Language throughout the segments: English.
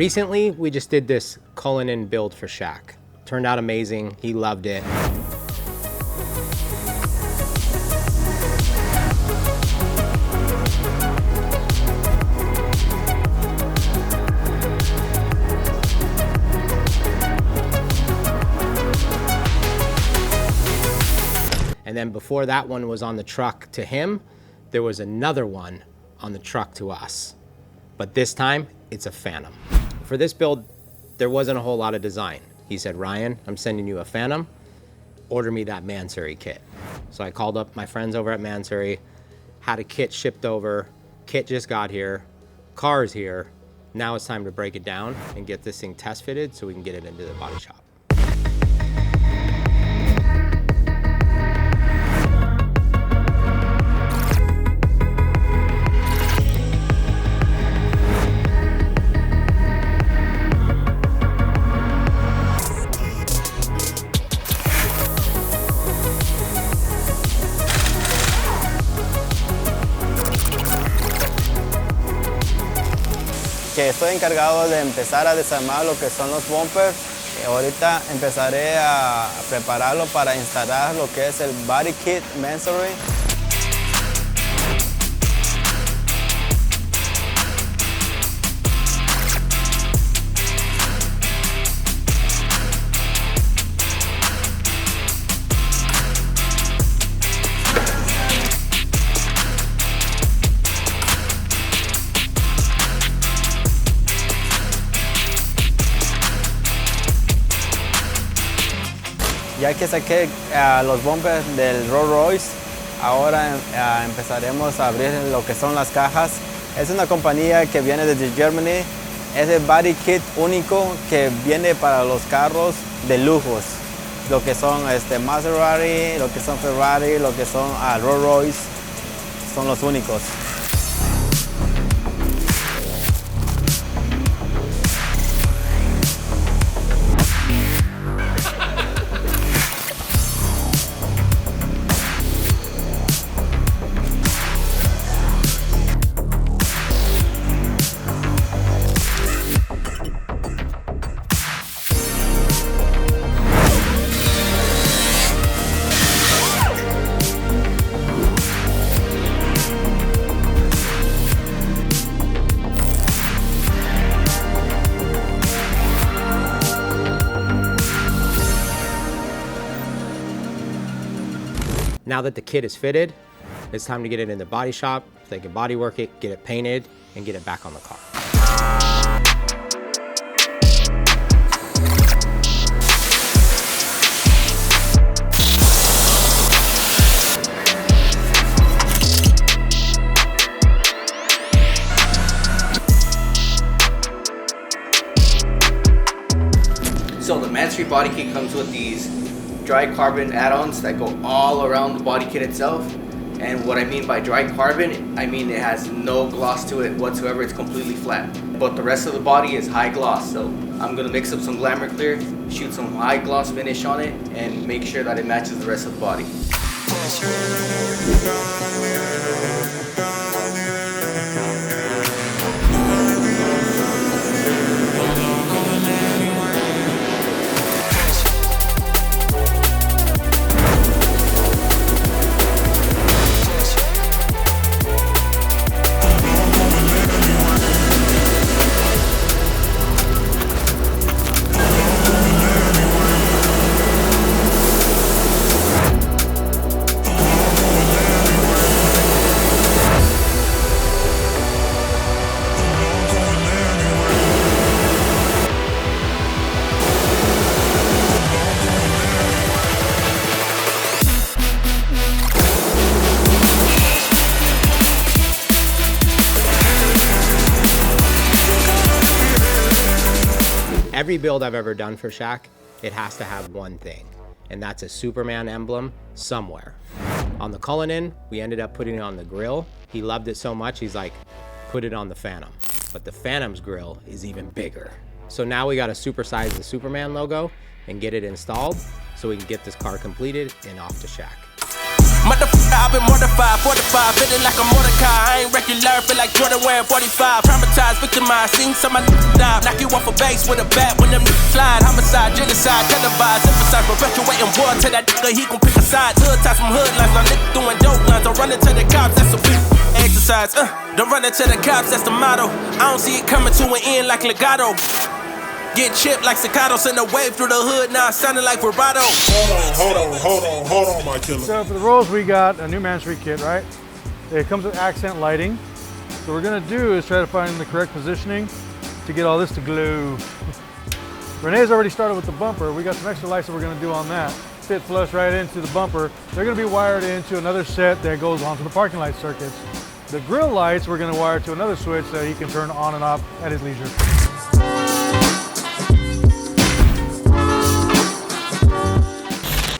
Recently, we just did this Cullinan build for Shaq. Turned out amazing, he loved it. And then before that one was on the truck to him, there was another one on the truck to us. But this time, it's a Phantom. For this build, there wasn't a whole lot of design. He said, Ryan, I'm sending you a Phantom. Order me that Mansory kit. So I called up my friends over at Mansory, had a kit shipped over. Kit just got here, car's here. Now it's time to break it down and get this thing test fitted so we can get it into the body shop. Que estoy encargado de empezar a desarmar lo que son los bumpers. Ahorita empezaré a prepararlo para instalar lo que es el body kit Mansory. Ya que saqué los bumpers del Rolls Royce, ahora empezaremos a abrir lo que son las cajas. Es una compañía que viene desde Germany. Es el body kit único que viene para los carros de lujos. Lo que son Maserati, lo que son Ferrari, lo que son Rolls Royce, son los únicos. Now that the kit is fitted, it's time to get it in the body shop so they can body work it, get it painted, and get it back on the car. So the Mansory body kit comes with these dry carbon add-ons that go all around the body kit itself. And what I mean by dry carbon, I mean it has no gloss to it whatsoever. It's completely flat. But the rest of the body is high gloss. So I'm gonna mix up some Glamour Clear, shoot some high gloss finish on it, and make sure that it matches the rest of the body. Every build I've ever done for Shaq, it has to have one thing, and that's a Superman emblem somewhere. On the Cullinan, we ended up putting it on the grill. He loved it so much, he's like, put it on the Phantom. But the Phantom's grill is even bigger. So now we gotta supersize the Superman logo and get it installed so we can get this car completed and off to Shaq. I've been mortified, fortified, feeling like a Mordecai. I ain't regular, feel like Jordan wearing 45. Traumatized, victimized, seen some of my die. Knock you off a base with a bat when them slide. Homicide, genocide, televised, emphasize, perpetuating war to that nigga, he gon' pick a side. Hood ties from hood lines, my nigga doing dope lines. I'm running to the cops, that's a exercise. Don't run into the cops, that's the motto. I don't see it coming to an end like legato. Get chipped like staccato, send a wave through the hood, now it's sounding like vibrato. Hold on, my killer. So for the rolls, we got a new Man Street kit, right? It comes with accent lighting. So what we're gonna do is try to find the correct positioning to get all this to glow. Renee's already started with the bumper. We got some extra lights that we're gonna do on that. Fit flush right into the bumper. They're gonna be wired into another set that goes onto the parking light circuits. The grill lights, we're gonna wire to another switch that he can turn on and off at his leisure.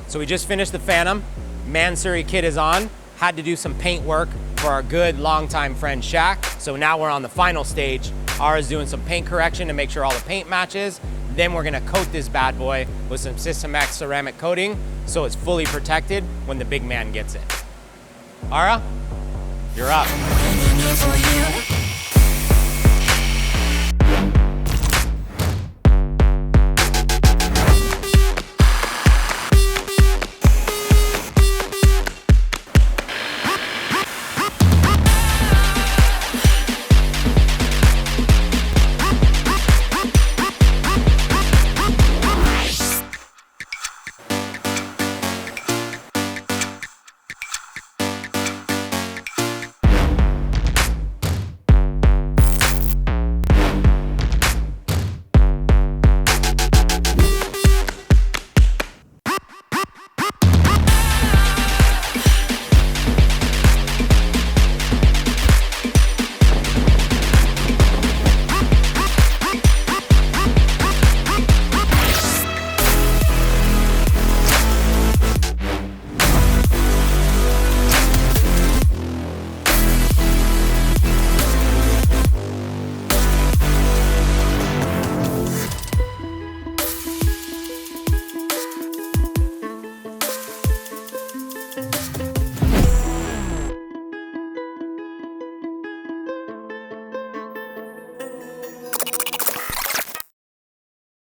So we just finished the Phantom. Mansuri kit is on. Had to do some paint work for our good longtime friend Shaq. So now we're on the final stage. Ara's doing some paint correction to make sure all the paint matches. Then we're gonna coat this bad boy with some System X ceramic coating so it's fully protected when the big man gets it. Ara, you're up.